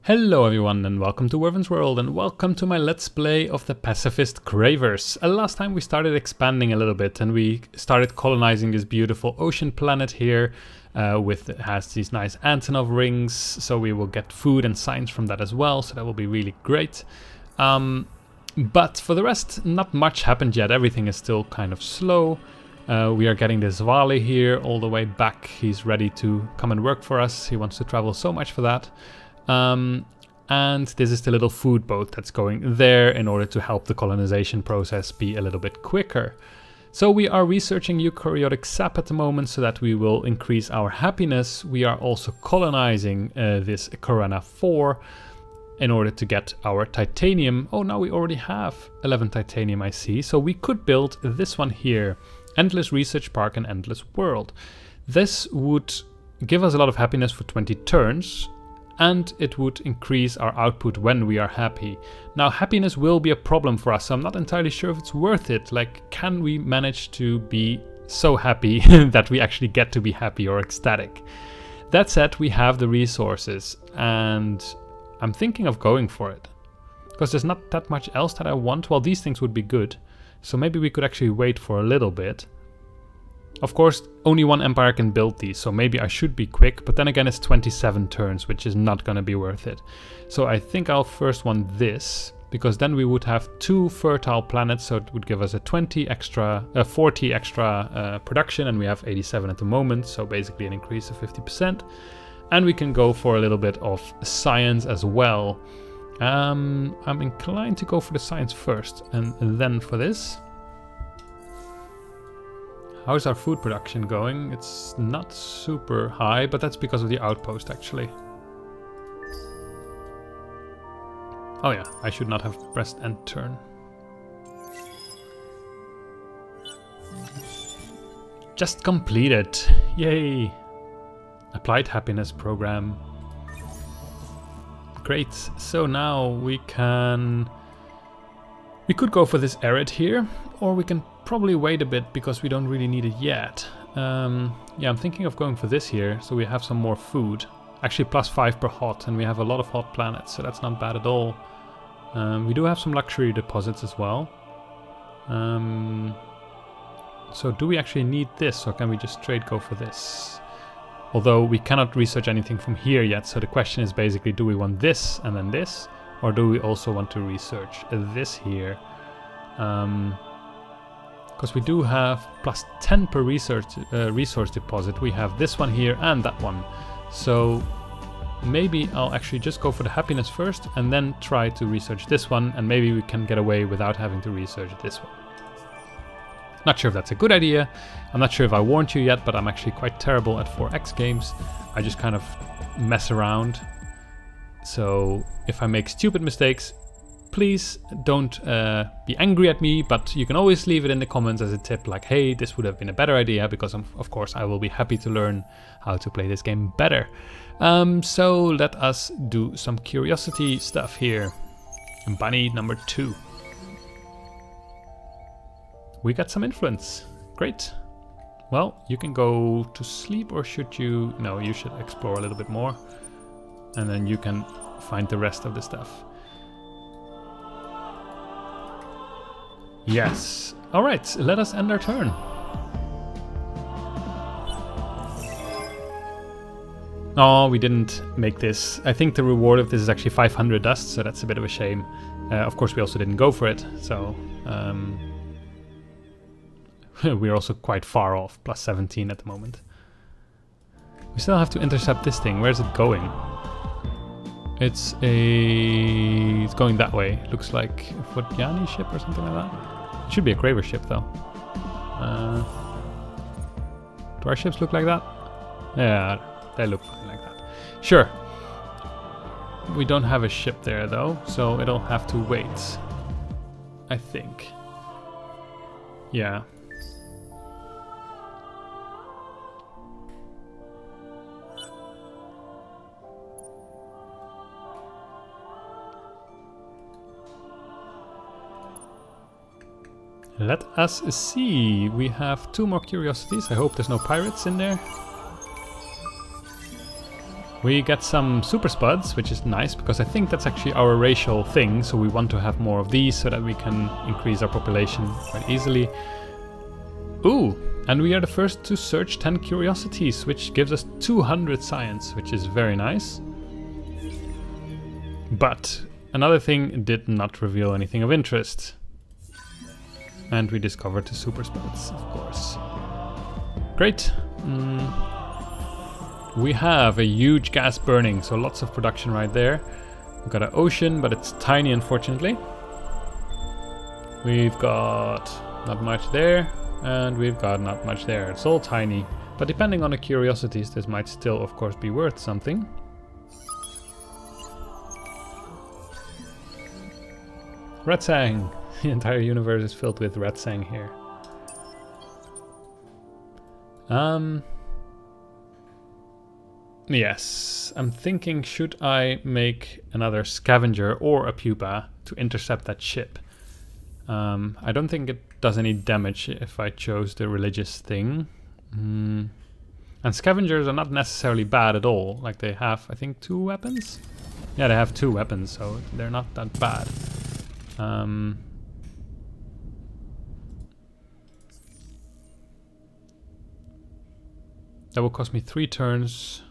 Hello everyone and welcome to Werven's World and welcome to my Let's Play of the Pacifist Cravers. Last time we started expanding a little bit and we started colonizing this beautiful ocean planet here it has these nice Antonov rings, so we will get food and science from that as well, so that will be really great. But for the rest, not much happened yet. Everything is still kind of slow. We are getting this Vali here all the way back. He's ready to come and work for us. He wants to travel so much for that. And this is the little food boat that's going there in order to help the colonization process be a little bit quicker. So we are researching eukaryotic sap at the moment so that we will increase our happiness. We are also colonizing this Corona 4 in order to get our titanium. Oh, now we already have 11 titanium, I see. So we could build this one here, Endless Research Park and Endless World. This would give us a lot of happiness for 20 turns. And it would increase our output when we are happy. Now, happiness will be a problem for us, so I'm not entirely sure if it's worth it. Like, can we manage to be so happy that we actually get to be happy or ecstatic? That said, we have the resources, and I'm thinking of going for it. Because there's not that much else that I want. Well, these things would be good, so maybe we could actually wait for a little bit. Of course, only one empire can build these, so maybe I should be quick, but then again it's 27 turns, which is not going to be worth it. So I think I'll first want this, because then we would have 2 fertile planets, so it would give us a 40 extra production, and we have 87 at the moment, so basically an increase of 50%. And we can go for a little bit of science as well. I'm inclined to go for the science first, and then for this. How's our food production going? It's not super high, but that's because of the outpost actually. Oh yeah, I should not have pressed end turn. Just completed. Yay! Applied happiness program. Great. So now we could go for this arid here, or we can probably wait a bit because we don't really need it yet. Yeah, I'm thinking of going for this here, so we have some more food. Actually +5 per hot, and we have a lot of hot planets, so that's not bad at all. We do have some luxury deposits as well. So do we actually need this, or can we just straight go for this? Although we cannot research anything from here yet, so the question is basically, do we want this and then this? Or do we also want to research this here? Because we do have +10 per resource deposit. We have this one here and that one. So maybe I'll actually just go for the happiness first and then try to research this one, and maybe we can get away without having to research this one. Not sure if that's a good idea. I'm not sure if I warned you yet, but I'm actually quite terrible at 4X games. I just kind of mess around. So if I make stupid mistakes, please don't be angry at me, but you can always leave it in the comments as a tip, like, hey, this would have been a better idea, because of course I will be happy to learn how to play this game better. So let us do some curiosity stuff here. Bunny number 2. We got some influence. Great. Well, you can go to sleep, or should you? No, you should explore a little bit more, and then you can find the rest of the stuff. Yes. Alright, let us end our turn. Oh, we didn't make this. I think the reward of this is actually 500 dust, so that's a bit of a shame. Of course, we also didn't go for it, so we're also quite far off, +17 at the moment. We still have to intercept this thing. Where's it going? It's going that way. Looks like a Vodjani ship or something like that. It should be a Cravers ship though. Do our ships look like that? Yeah, they look like that. Sure. We don't have a ship there though, so it'll have to wait, I think. Yeah. Let us see. We have 2 more curiosities. I hope there's no pirates in there. We get some super spuds, which is nice because I think that's actually our racial thing, so we want to have more of these so that we can increase our population quite easily. Ooh, and we are the first to search 10 curiosities, which gives us 200 science, which is very nice. But another thing did not reveal anything of interest. And we discovered the super spuds, of course. Great. We have a huge gas burning, so lots of production right there. We've got an ocean, but it's tiny, unfortunately. We've got not much there, and we've got not much there. It's all tiny, but depending on the curiosities, this might still, of course, be worth something. Red Sang! The entire universe is filled with Red Sang here. Yes, I'm thinking, should I make another scavenger or a pupa to intercept that ship? I don't think it does any damage if I chose the religious thing. And scavengers are not necessarily bad at all. Like they have, I think, 2 weapons? Yeah, they have 2 weapons, so they're not that bad. That will cost me 3 turns.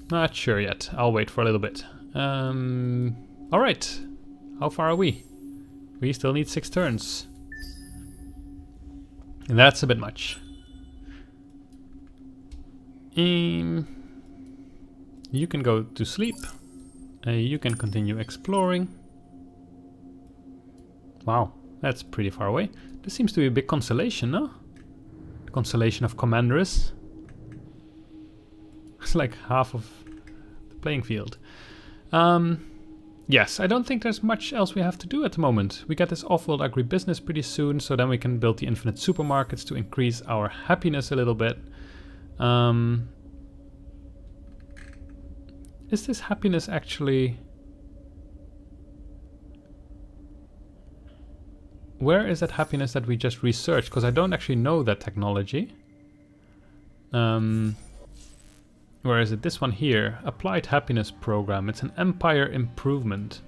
Not sure yet. I'll wait for a little bit. Alright. How far are we? We still need 6 turns. And that's a bit much. You can go to sleep. You can continue exploring. Wow, that's pretty far away. This seems to be a big constellation, no? The constellation of Commanders. It's like half of the playing field. Yes, I don't think there's much else we have to do at the moment. We get this off-world agribusiness pretty soon, so then we can build the infinite supermarkets to increase our happiness a little bit. Is this happiness actually... Where is that happiness that we just researched? Because I don't actually know that technology. Where is it? This one here. Applied Happiness Program. It's an empire improvement.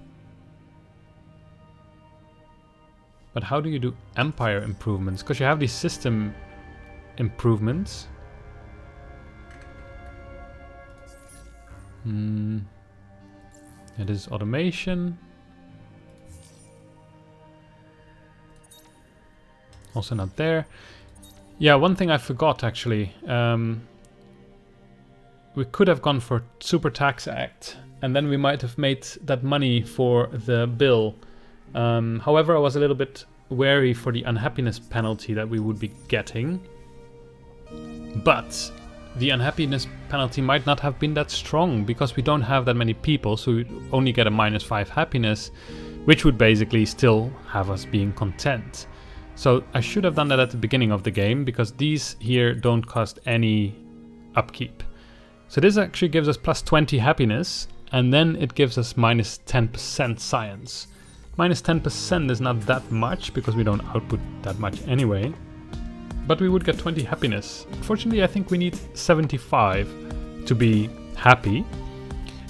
But how do you do empire improvements? Because you have these system improvements. It is automation. Also not there. Yeah, one thing I forgot actually. We could have gone for Super Tax Act, and then we might have made that money for the bill. However, I was a little bit wary for the unhappiness penalty that we would be getting. But the unhappiness penalty might not have been that strong because we don't have that many people, so we only get a -5 happiness, which would basically still have us being content. So I should have done that at the beginning of the game, because these here don't cost any upkeep. So this actually gives us +20 happiness, and then it gives us -10% science. -10% is not that much, because we don't output that much anyway. But we would get 20 happiness. Unfortunately, I think we need 75 to be happy.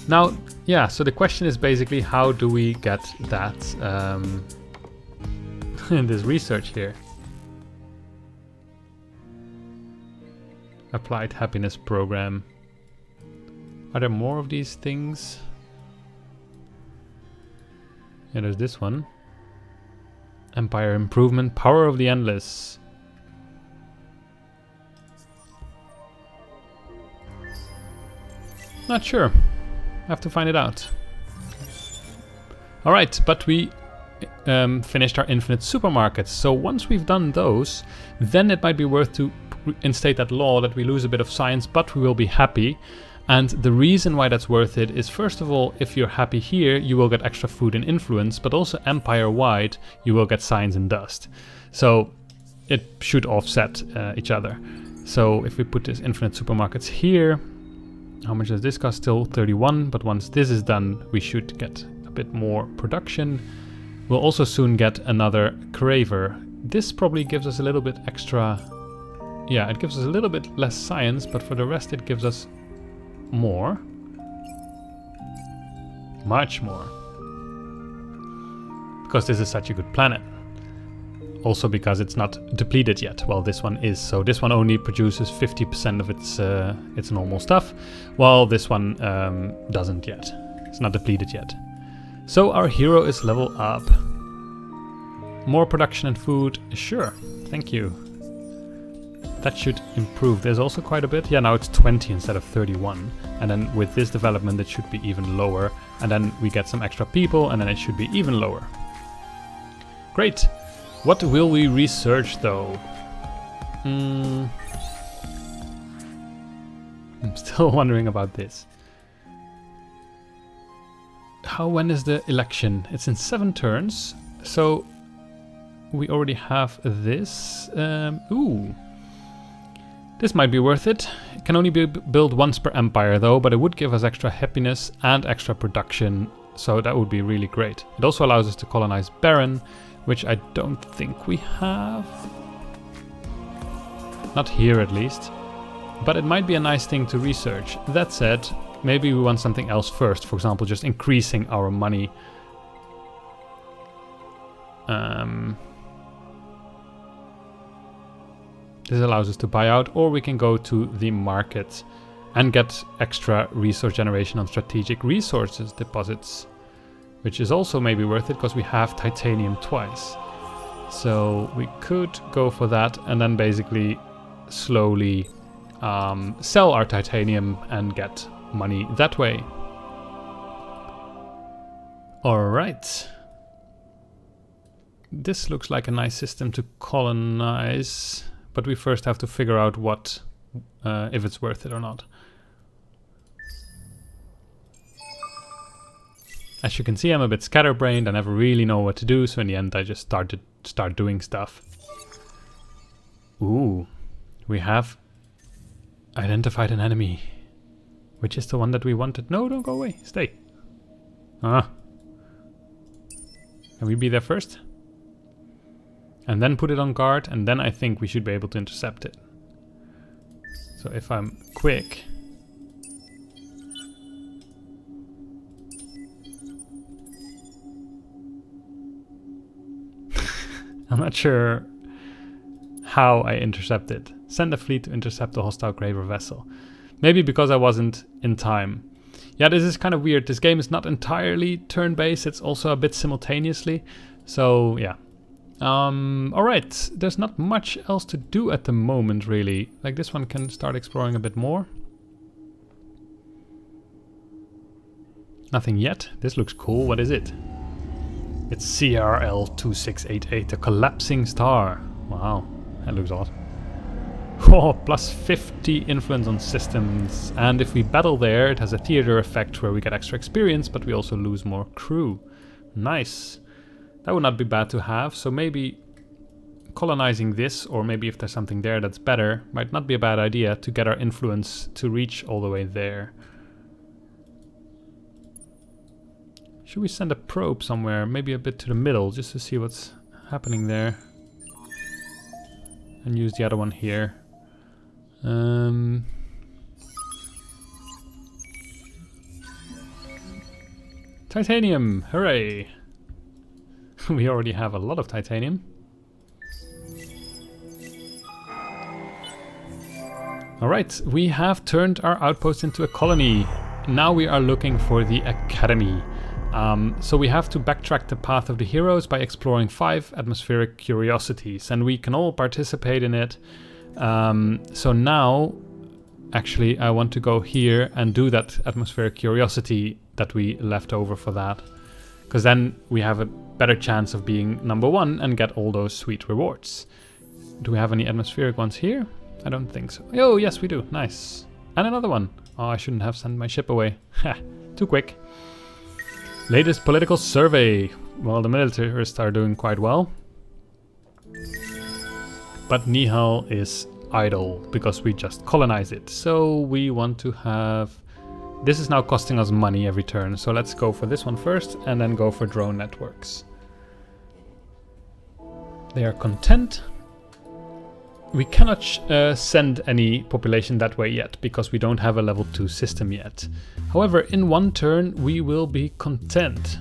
Now, yeah, so the question is basically, how do we get that in this research here? Applied Happiness Program. Are there more of these things? Yeah, there's this one. Empire Improvement, Power of the Endless. Not sure. Have to find it out. Alright, but we finished our infinite supermarkets. So once we've done those, then it might be worth to instate that law that we lose a bit of science, but we will be happy. And the reason why that's worth it is, first of all, if you're happy here, you will get extra food and influence, but also empire-wide, you will get science and dust. So it should offset each other. So if we put this infinite supermarkets here, how much does this cost? Still 31, but once this is done, we should get a bit more production. We'll also soon get another Craver. This probably gives us a little bit extra Yeah, it gives us a little bit less science, but for the rest it gives us more. Much more. Because this is such a good planet. Also because it's not depleted yet. Well, this one is. So this one only produces 50% of its normal stuff, while this one doesn't yet. It's not depleted yet. So our hero is level up. More production and food. Sure. Thank you. That should improve. There's also quite a bit. Yeah, now it's 20 instead of 31. And then with this development, it should be even lower. And then we get some extra people, and then it should be even lower. Great. What will we research, though? I'm still wondering about this. When is the election? It's in 7 turns. So we already have this. Ooh. This might be worth it. It can only be built once per empire though, but it would give us extra happiness and extra production, so that would be really great. It also allows us to colonize Baron, which I don't think we have. Not here at least. But it might be a nice thing to research. That said, maybe we want something else first. For example, just increasing our money. This allows us to buy out, or we can go to the market and get extra resource generation on strategic resources deposits, which is also maybe worth it because we have titanium twice. So we could go for that and then basically slowly sell our titanium and get money that way. Alright. This looks like a nice system to colonize. But we first have to figure out what, if it's worth it or not. As you can see, I'm a bit scatterbrained. I never really know what to do, so in the end I just start doing stuff. Ooh, we have identified an enemy. Which is the one that we wanted? No, don't go away, stay. Ah. Can we be there first? And then put it on guard, and then I think we should be able to intercept it. So if I'm quick... I'm not sure how I intercept it. Send a fleet to intercept a hostile Craver vessel. Maybe because I wasn't in time. Yeah, this is kind of weird. This game is not entirely turn-based, it's also a bit simultaneously. So, yeah. Alright, there's not much else to do at the moment, really. Like, this one can start exploring a bit more. Nothing yet. This looks cool. What is it? It's CRL2688, a collapsing star. Wow, that looks odd. Oh, plus 50 influence on systems. And if we battle there, it has a theater effect where we get extra experience, but we also lose more crew. Nice. That would not be bad to have, so maybe colonizing this, or maybe if there's something there that's better, might not be a bad idea to get our influence to reach all the way there. Should we send a probe somewhere, maybe a bit to the middle, just to see what's happening there? And use the other one here. Titanium, hooray! We already have a lot of titanium. Alright, we have turned our outpost into a colony. Now we are looking for the academy. So we have to backtrack the path of the heroes by exploring 5 atmospheric curiosities, and we can all participate in it. So now, actually, I want to go here and do that atmospheric curiosity that we left over for that. Because then we have a better chance of being #1 and get all those sweet rewards. Do we have any atmospheric ones here? I don't think so. Oh, yes, we do. Nice. And another one. Oh, I shouldn't have sent my ship away. Ha, too quick. Latest political survey. Well, the militarists are doing quite well. But Nihal is idle because we just colonize it. So we want to have... This is now costing us money every turn. So let's go for this one first and then go for drone networks. They are content. we cannot send any population that way yet because we don't have a level 2 system yet. However, in one turn we will be content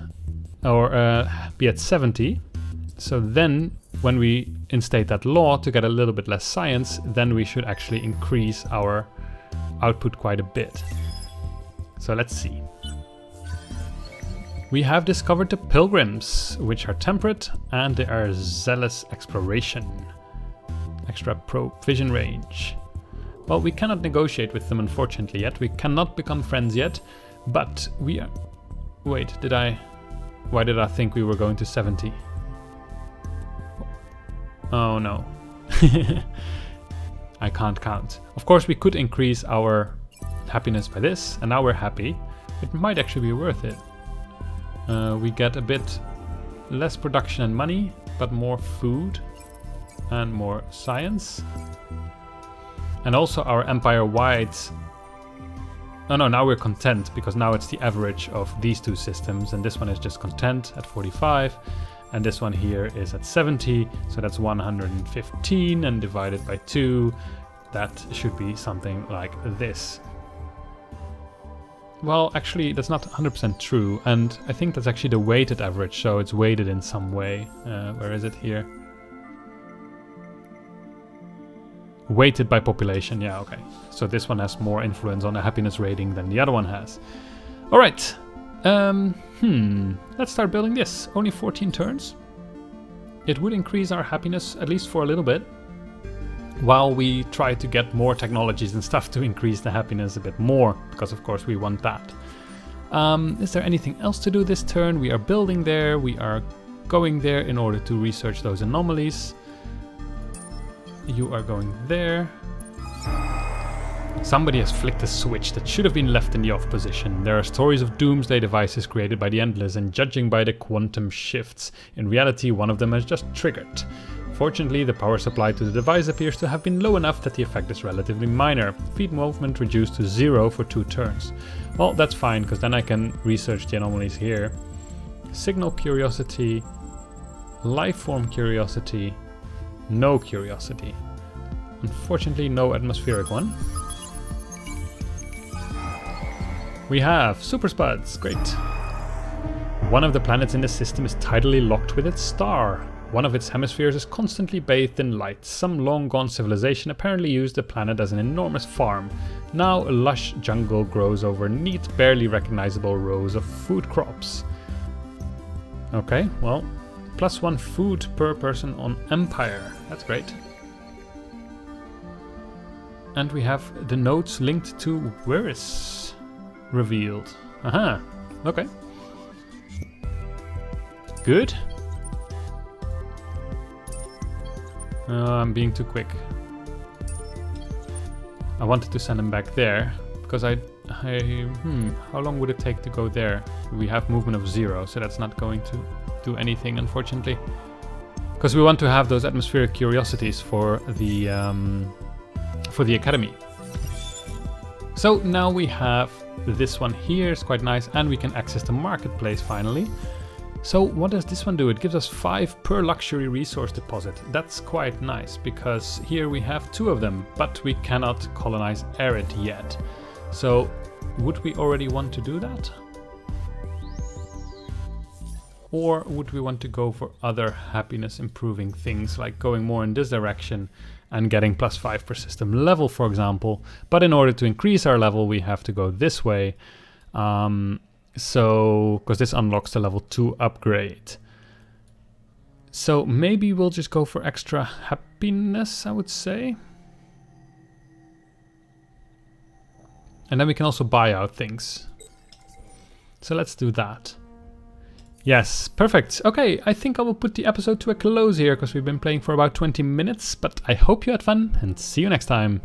or be at 70. So then when we instate that law to get a little bit less science, then we should actually increase our output quite a bit. So let's see. We have discovered the pilgrims, which are temperate and they are zealous exploration. Extra provision range. Well, we cannot negotiate with them unfortunately yet. We cannot become friends yet, but we are... Wait, why did I think we were going to 70? Oh no. I can't count. Of course we could increase our happiness by this, and now we're happy. It might actually be worth it. We get a bit less production and money, but more food and more science. And also our empire-wide... No, now we're content, because now it's the average of these two systems, and this one is just content at 45, and this one here is at 70, so that's 115, and divided by 2, that should be something like this. Well, actually, that's not 100% true, and I think that's actually the weighted average, so it's weighted in some way. Where is it here? Weighted by population, yeah, okay. So this one has more influence on the happiness rating than the other one has. Alright, let's start building this. Only 14 turns. It would increase our happiness, at least for a little bit, while we try to get more technologies and stuff to increase the happiness a bit more, because of course we want that. Is there anything else to do this turn? We are building there, we are going there in order to research those anomalies. You are going there. Somebody has flicked a switch that should have been left in the off position. There are stories of doomsday devices created by the Endless, and judging by the quantum shifts, in reality one of them has just triggered. Fortunately, the power supply to the device appears to have been low enough that the effect is relatively minor. Feet movement reduced to 0 for 2 turns. Well, that's fine, because then I can research the anomalies here. Signal curiosity, life form curiosity, no curiosity. Unfortunately, no atmospheric one. We have super spuds, great. One of the planets in the system is tidally locked with its star. One of its hemispheres is constantly bathed in light. Some long-gone civilization apparently used the planet as an enormous farm. Now a lush jungle grows over neat, barely recognizable rows of food crops. Okay, well, +1 food per person on Empire. That's great. And we have the nodes linked to Whereis revealed. Aha, okay. Good. I'm being too quick. I wanted to send him back there, because how long would it take to go there? We have movement of 0, so that's not going to do anything, unfortunately. Because we want to have those atmospheric curiosities for the academy. So now we have this one here, it's quite nice, and we can access the marketplace finally. So what does this one do? It gives us 5 per luxury resource deposit. That's quite nice, because here we have 2 of them, but we cannot colonize Arid yet. So would we already want to do that? Or would we want to go for other happiness improving things, like going more in this direction and getting +5 per system level, for example? But in order to increase our level, we have to go this way. So, because this unlocks the level 2 upgrade. So maybe we'll just go for extra happiness, I would say. And then we can also buy out things. So let's do that. Yes, perfect. Okay, I think I will put the episode to a close here, because we've been playing for about 20 minutes. But I hope you had fun, and see you next time.